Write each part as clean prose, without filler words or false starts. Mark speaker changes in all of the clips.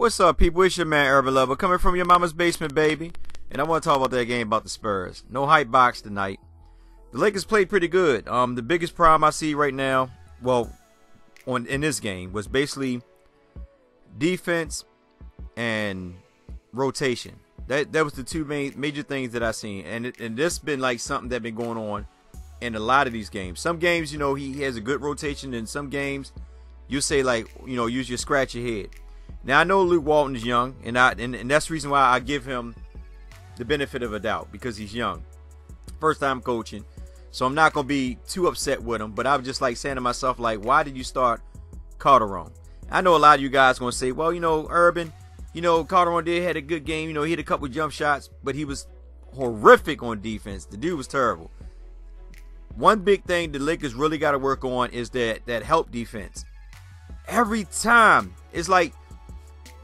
Speaker 1: What's up, people? It's your man, Urban Lover, coming from your mama's basement, baby. And I want to talk about that game about the Spurs. No hype box tonight. The Lakers played pretty good. The biggest problem I see right now, well, in this game, was basically defense and rotation. That was the two major things that I seen. And this been like something that been going on in a lot of these games. Some games, you know, he has a good rotation. And some games, you say like, you know, you just scratch your head. Now I know Luke Walton is young, and that's the reason why I give him the benefit of a doubt, because he's young, first time coaching. So I'm not gonna be too upset with him. But I was just like saying to myself, like, why did you start Calderon? I know a lot of you guys gonna say, well, you know, Urban, you know, Calderon had a good game. You know, he hit a couple jump shots, but he was horrific on defense. The dude was terrible. One big thing the Lakers really got to work on is that help defense. Every time, it's like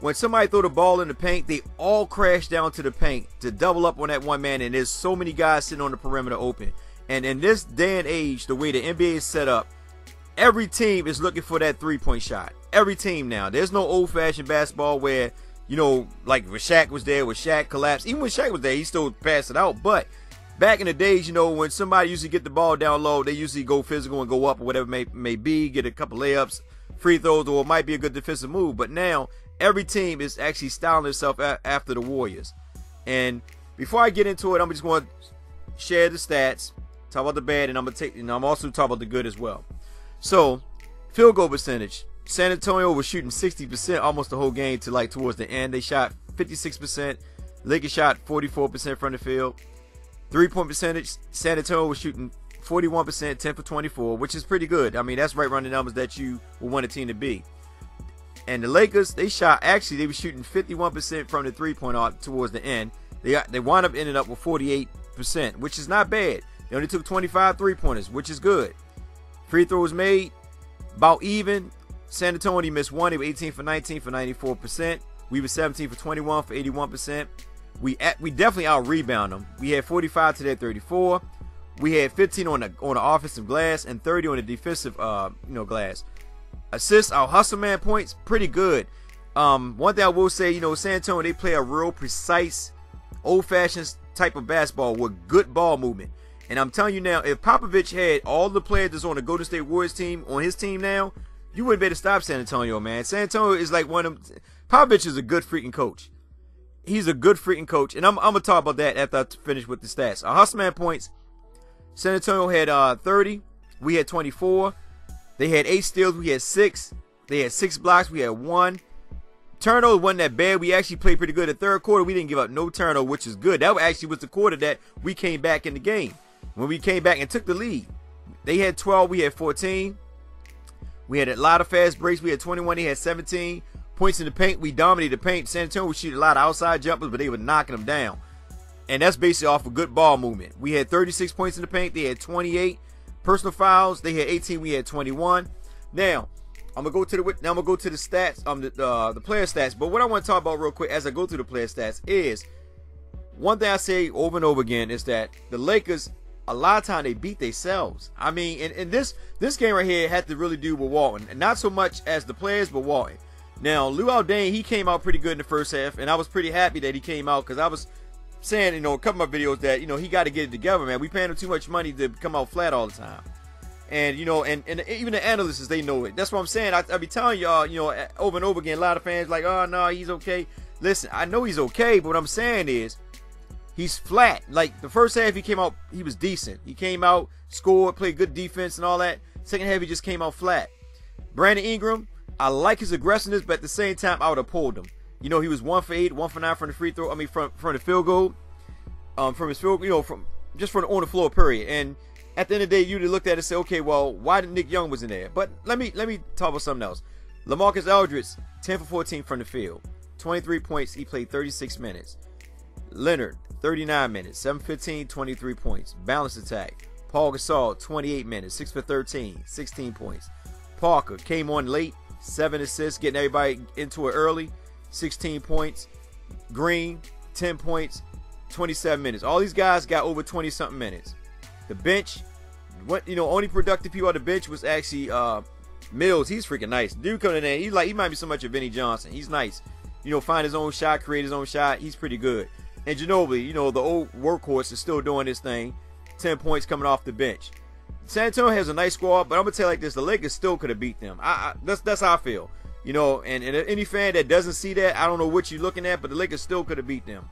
Speaker 1: when somebody throw the ball in the paint, they all crash down to the paint to double up on that one man, and there's so many guys sitting on the perimeter open. And in this day and age, the way the NBA is set up, every team is looking for that three-point shot. Every team now. There's no old-fashioned basketball where, you know, like when Shaq was there, when Shaq collapsed. Even when Shaq was there, he still passed it out. But back in the days, you know, when somebody usually get the ball down low, they usually go physical and go up or whatever it may be, get a couple layups, free throws, or it might be a good defensive move. But now every team is actually styling itself after the Warriors. And before I get into it, I'm just going to share the stats, talk about the bad, and I'm also talking about the good as well. So, field goal percentage. San Antonio was shooting 60% almost the whole game to like towards the end. They shot 56%. Lakers shot 44% from the field. 3-point percentage, San Antonio was shooting 41%, 10 for 24, which is pretty good. I mean, that's right around the numbers that you would want a team to be. And the Lakers, they were shooting 51% from the three-point arc towards the end. They wound up ending up with 48%, which is not bad. They only took 25 three-pointers, which is good. Free throws made, about even. San Antonio missed one. They were 18 for 19 for 94%. We were 17 for 21 for 81%. We definitely out-rebound them. We had 45 to their 34. We had 15 on the offensive glass and 30 on the defensive glass. Assists, our hustle man points, pretty good. One thing I will say, you know, San Antonio, they play a real precise, old-fashioned type of basketball with good ball movement. And I'm telling you now, if Popovich had all the players that's on the Golden State Warriors team on his team now, you wouldn't be able to stop San Antonio, man. San Antonio is like one of them. Popovich is a good freaking coach. He's a good freaking coach. And I'm going to talk about that after I finish with the stats. Our hustle man points, San Antonio had 30. We had 24. They had 8 steals. We had 6. They had 6 blocks. We had 1. Turnover wasn't that bad. We actually played pretty good. The third quarter, we didn't give up no turnover, which is good. That actually was the quarter that we came back in the game. When we came back and took the lead. They had 12. We had 14. We had a lot of fast breaks. We had 21. They had 17. Points in the paint. We dominated the paint. San Antonio would shoot a lot of outside jumpers, but they were knocking them down. And that's basically off of good ball movement. We had 36 points in the paint. They had 28. Personal fouls, they had 18, we had 21. Now, I'm gonna go to the stats, the player stats. But what I want to talk about real quick as I go through the player stats is one thing I say over and over again is that the Lakers, a lot of time they beat themselves. I mean, and this game right here had to really do with Walton, and not so much as the players, but Walton. Now, Lou Aldane, he came out pretty good in the first half, and I was pretty happy that he came out because I was saying, you know, a couple of my videos that, you know, he got to get it together, man. We paying him too much money to come out flat all the time. And, you know, and even the analysts, they know it. That's what I'm saying. I be telling y'all, you know, over and over again, a lot of fans like, oh, no, he's okay. Listen, I know he's okay, but what I'm saying is he's flat. Like, the first half he came out, he was decent. He came out, scored, played good defense and all that. Second half, he just came out flat. Brandon Ingram, I like his aggressiveness, but at the same time, I would have pulled him. You know, he was 1 for 8, 1 for 9 from the free throw. I mean, from the field goal, from his field, you know, from the on the floor period. And at the end of the day, you'd have looked at it and say, okay, well, why did Nick Young was in there? But let me talk about something else. LaMarcus Aldridge, 10 for 14 from the field, 23 points. He played 36 minutes. Leonard, 39 minutes, 7 for 15, 23 points. Balanced attack. Paul Gasol, 28 minutes, 6 for 13, 16 points. Parker came on late, 7 assists, getting everybody into it early. 16 points. Green, 10 points, 27 minutes. All these guys got over 20-something minutes. The bench, only productive people on the bench was actually Mills. He's freaking nice. Dude coming in there, he might be so much of Vinny Johnson. He's nice. find his own shot, create his own shot. He's pretty good. And Ginobili, the old workhorse, is still doing his thing. 10 points coming off the bench. San Antonio has a nice squad, but I'm gonna tell you like this: the Lakers still could have beat them. That's how I feel. And any fan that doesn't see that, I don't know what you're looking at, but the Lakers still could have beat them.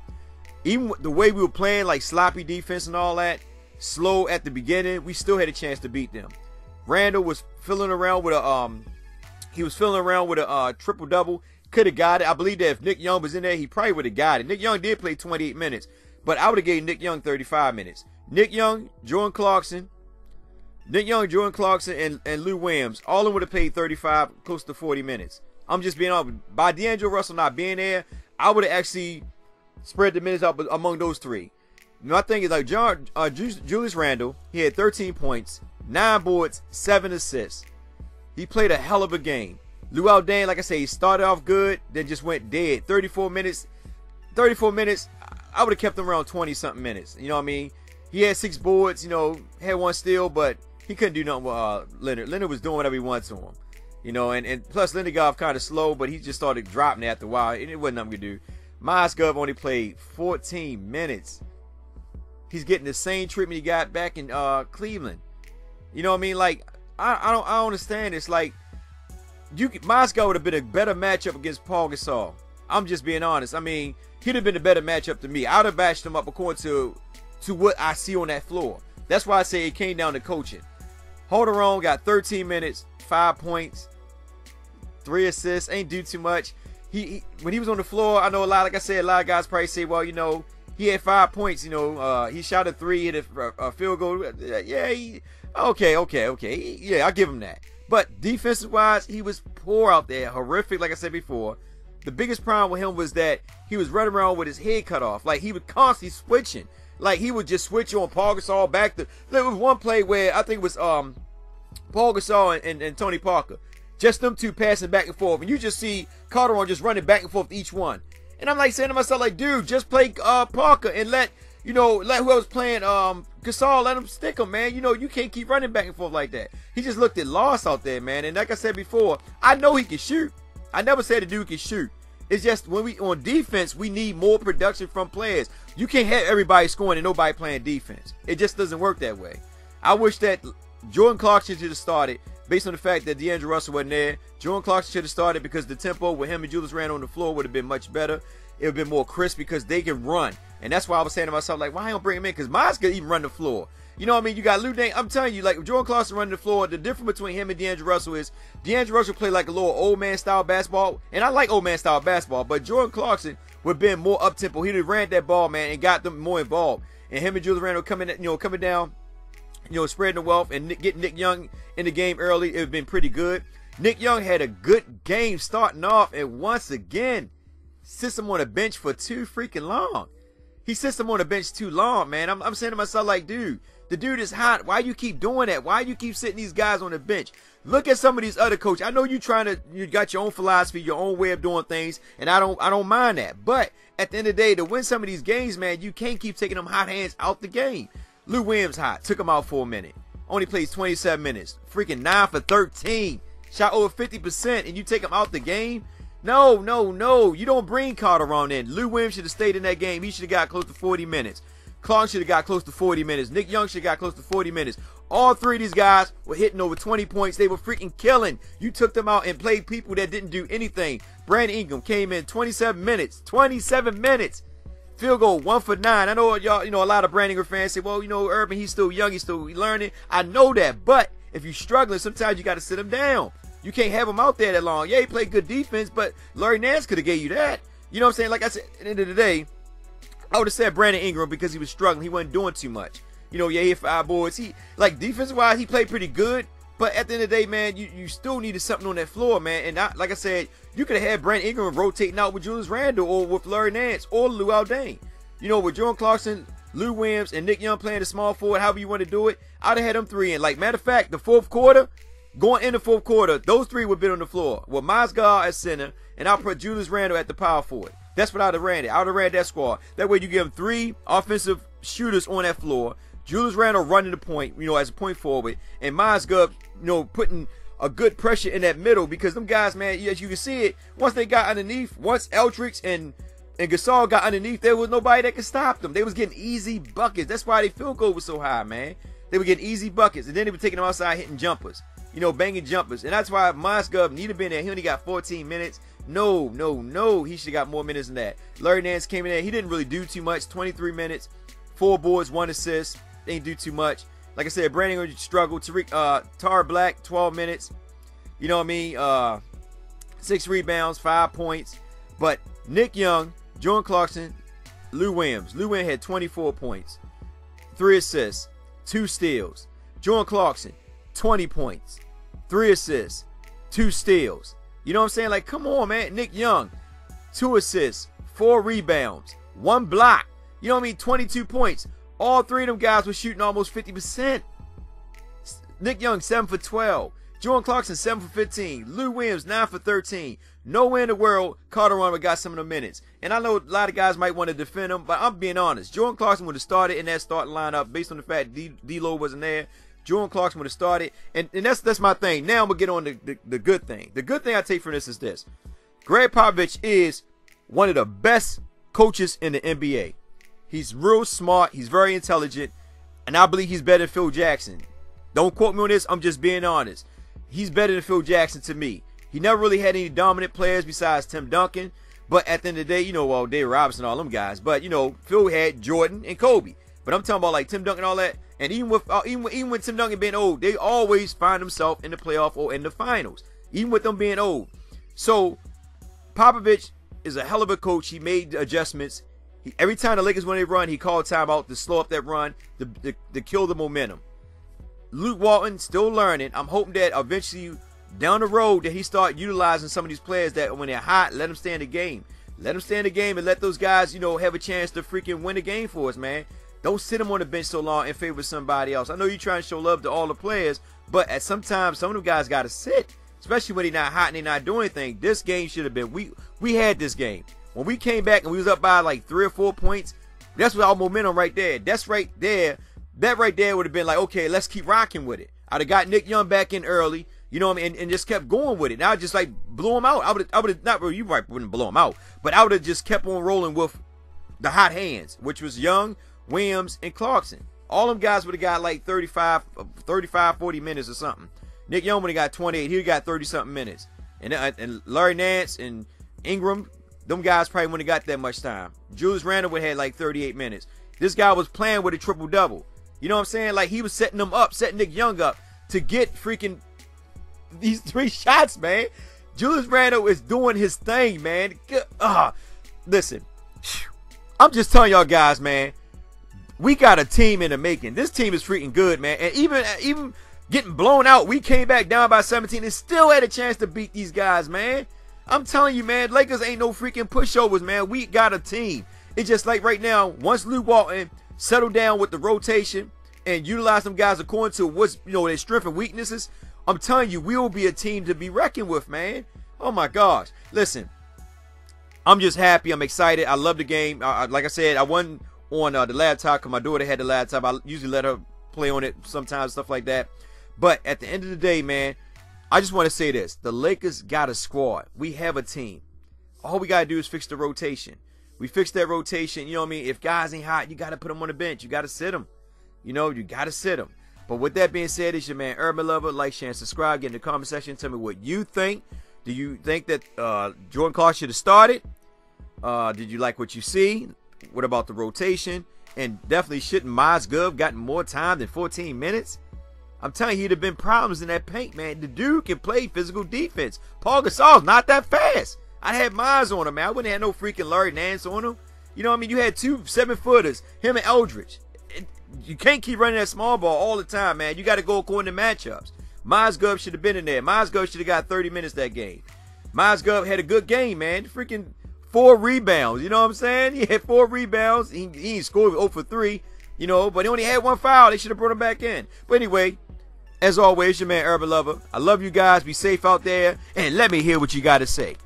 Speaker 1: Even the way we were playing, like sloppy defense and all that, slow at the beginning, we still had a chance to beat them. Randall was filling around with a triple double. Could have got it. I believe that if Nick Young was in there, he probably would have got it. Nick Young did play 28 minutes, but I would have gave Nick Young 35 minutes. Nick Young, Jordan Clarkson, and Lou Williams, all of them would have played 35, close to 40 minutes. I'm just being honest. By D'Angelo Russell not being there, I would have actually spread the minutes out among those three. My thing is like Julius Randle, he had 13 points, 9 boards, 7 assists. He played a hell of a game. Luol Deng, like I say, he started off good, then just went dead. 34 minutes, I would have kept him around 20-something minutes. You know what I mean? He had 6 boards, had 1 steal, but he couldn't do nothing with Leonard. Leonard was doing whatever he wanted to him. And plus Leonard got off kind of slow, but he just started dropping after a while, and it wasn't nothing to do. Myles Gov only played 14 minutes. He's getting the same treatment he got back in Cleveland. You know what I mean? Like, I don't understand. It's like, Myles Gov would have been a better matchup against Paul Gasol. I'm just being honest. I mean, he'd have been a better matchup to me. I'd have bashed him up according to what I see on that floor. That's why I say it came down to coaching. Calderon got 13 minutes, 5 points, 3 assists. Ain't do too much. When he was on the floor, I know a lot of guys probably say, well, he had 5 points. He shot a 3, hit a field goal. Yeah, okay. Yeah, I'll give him that. But defensive-wise, he was poor out there. Horrific, like I said before. The biggest problem with him was that he was running around with his head cut off. Like, he was constantly switching. Like, he would just switch on Paul Gasol back to... There was one play where I think it was Paul Gasol and Tony Parker. Just them two passing back and forth. And you just see Calderon just running back and forth to each one. And I'm like saying to myself, like, dude, just play Parker and let whoever's playing Gasol, let him stick him, man. You can't keep running back and forth like that. He just looked at lost out there, man. And like I said before, I know he can shoot. I never said the dude can shoot. It's just when we on defense, we need more production from players. You can't have everybody scoring and nobody playing defense. It just doesn't work that way. I wish that Jordan Clarkson should have started based on the fact that D'Angelo Russell wasn't there. Jordan Clarkson should have started because the tempo with him and Julius Randle on the floor would have been much better. It would have been more crisp because they can run. And that's why I was saying to myself, like, why don't bring him in? Because Miles could even run the floor. You know what I mean? You got Lou Deng. I'm telling you, like, Jordan Clarkson running the floor, the difference between him and D'Angelo Russell is D'Angelo Russell play like a little old man style basketball. And I like old man style basketball, but Jordan Clarkson would have been more up tempo. He'd have ran that ball, man, and got them more involved. And him and Julius Randle coming down, spreading the wealth and getting Nick Young in the game early, it would have been pretty good. Nick Young had a good game starting off, and once again, sits him on the bench for too freaking long. He sits him on the bench too long, man. I'm saying to myself, like, dude, the dude is hot. Why you keep doing that? Why you keep sitting these guys on the bench? Look at some of these other coaches. I know you got your own philosophy, your own way of doing things, and I don't mind that. But at the end of the day, to win some of these games, man, you can't keep taking them hot hands out the game. Lou Williams hot. Took him out for a minute. Only plays 27 minutes. Freaking 9 for 13. Shot over 50%, and you take him out the game? No. You don't bring Calderon in. Lou Williams should have stayed in that game. He should have got close to 40 minutes. Clark should have got close to 40 minutes. Nick Young should have got close to 40 minutes. All three of these guys were hitting over 20 points. They were freaking killing. You took them out and played people that didn't do anything. Brandon Ingram came in 27 minutes. 27 minutes. Field goal 1 for 9. I know y'all, a lot of Brandon Ingram fans say, well, Urban, he's still young. He's still learning. I know that. But if you're struggling, sometimes you got to sit him down. You can't have him out there that long. Yeah, he played good defense, but Larry Nance could have gave you that. You know what I'm saying? Like I said, at the end of the day, I would have said Brandon Ingram because he was struggling. He wasn't doing too much. He had 5 boards. Defensive-wise, he played pretty good. But at the end of the day, man, you still needed something on that floor, man. And like I said, you could have had Brandon Ingram rotating out with Julius Randle or with Larry Nance or Luol Deng. With Jordan Clarkson, Lou Williams, and Nick Young playing the small forward, however you want to do it, I'd have had them 3 in. Like, matter of fact, the fourth quarter, going in the fourth quarter, those 3 would have been on the floor. With Myles Garrett at center, and I'll put Julius Randle at the power forward. That's what I'd have ran it. I would have ran that squad. That way you give them 3 offensive shooters on that floor. Julius Randle running the point, as a point forward. And Myles Garrett, putting a good pressure in that middle, because them guys, man, as you can see it, once they got underneath, once Eldridge and Gasol got underneath, there was nobody that could stop them. They was getting easy buckets. That's why their field goal was so high, man. They were getting easy buckets, and then they were taking them outside hitting jumpers, you know, banging jumpers. And that's why Mozgov need to have been there. He only got 14 minutes. No. He should have got more minutes than that. Larry Nance came in there. He didn't really do too much. 23 minutes, 4 boards, 1 assist. They didn't do too much. Like I said, Brandon struggled. Tar Black, 12 minutes. You know what I mean? 6 rebounds, 5 points. But Nick Young, Jordan Clarkson, Lou Williams. Lou Williams had 24 points, 3 assists, 2 steals. Jordan Clarkson, 20 points, 3 assists, 2 steals. You know what I'm saying? Like, come on, man. Nick Young, 2 assists, 4 rebounds, 1 block. You know what I mean? 22 points. All 3 of them guys were shooting almost 50%. Nick Young, 7 for 12. Jordan Clarkson, 7 for 15. Lou Williams, 9 for 13. Nowhere in the world Carter Runner got some of the minutes. And I know a lot of guys might want to defend him, but I'm being honest. Jordan Clarkson would have started in that starting lineup based on the fact D-Lo wasn't there. Jordan Clarkson would have started. And that's my thing. Now I'm going to get on the good thing. The good thing I take from this is this. Greg Popovich is one of the best coaches in the NBA. He's real smart. He's very intelligent. And I believe he's better than Phil Jackson. Don't quote me on this. I'm just being honest. He's better than Phil Jackson to me. He never really had any dominant players besides Tim Duncan. But at the end of the day, you know, well, Dave Robinson, all them guys. But, you know, Phil had Jordan and Kobe. But I'm talking about like Tim Duncan and all that. And even with Tim Duncan being old, they always find themselves in the playoff or in the finals. Even with them being old. So, Popovich is a hell of a coach. He made adjustments. Every time the Lakers, when they run, he called timeout to slow up that run, to kill the momentum. Luke Walton still learning. I'm hoping that eventually down the road that he start utilizing some of these players that when they're hot, let them stay in the game. Let them stay in the game and let those guys, you know, have a chance to freaking win the game for us, man. Don't sit them on the bench so long in favor of somebody else. I know you're trying to show love to all the players, but at some time, some of them guys got to sit, especially when they're not hot and they're not doing anything. This game should have been, we had this game. When we came back and we was up by like 3 or 4 points, that's what our momentum right there. That's right there. That right there would have been like, okay, let's keep rocking with it. I'd have got Nick Young back in early, you know what I mean, and just kept going with it. Now I just like blew him out. I would have not really, you right, wouldn't blow him out, but I would have just kept on rolling with the hot hands, which was Young, Williams, and Clarkson. All them guys would have got like 35, 40 minutes or something. Nick Young would have got 28. He got 30-something minutes. And Larry Nance and Ingram, them guys probably wouldn't have got that much time. Julius Randle would have had like 38 minutes. This guy was playing with a triple-double. You know what I'm saying? Like, he was setting them up, setting Nick Young up to get freaking these 3 shots, man. Julius Randle is doing his thing, man. Listen, I'm just telling y'all guys, man, we got a team in the making. This team is freaking good, man. And even getting blown out, we came back down by 17 and still had a chance to beat these guys, man. I'm telling you, man, Lakers ain't no freaking pushovers, man. We got a team. It's just like right now, once Luke Walton settle down with the rotation and utilize them guys according to what's, you know, their strengths and weaknesses, I'm telling you, we will be a team to be reckoned with, man. Oh my gosh. Listen, I'm just happy. I'm excited. I love the game. Like I said, I wasn't on the laptop because my daughter had the laptop. I usually let her play on it sometimes, stuff like that. But at the end of the day, man, I just want to say this. The Lakers got a squad. We have a team. All we got to do is fix the rotation. We fix that rotation. You know what I mean? If guys ain't hot, you got to put them on the bench. You got to sit them. You know, you got to sit them. But with that being said, it's your man Urban Lover. Like, share, and subscribe. Get in the comment section. Tell me what you think. Do you think that Jordan Clarkson should have started? Did you like what you see? What about the rotation? And definitely shouldn't Mozgov gotten more time than 14 minutes? I'm telling you, he'd have been problems in that paint, man. The dude can play physical defense. Paul Gasol's not that fast. I had mines on him, man. I wouldn't have no freaking Larry Nance on him. You know what I mean? You had 2 7-footers, him and Eldridge. You can't keep running that small ball all the time, man. You got to go according to matchups. Mozgov should have been in there. Mozgov should have got 30 minutes that game. Mozgov had a good game, man. Freaking 4 rebounds. You know what I'm saying? He had 4 rebounds. He ain't scored 0 for 3, you know, but he only had 1 foul. They should have brought him back in. But anyway, as always, your man Urban Lover. I love you guys. Be safe out there. And let me hear what you got to say.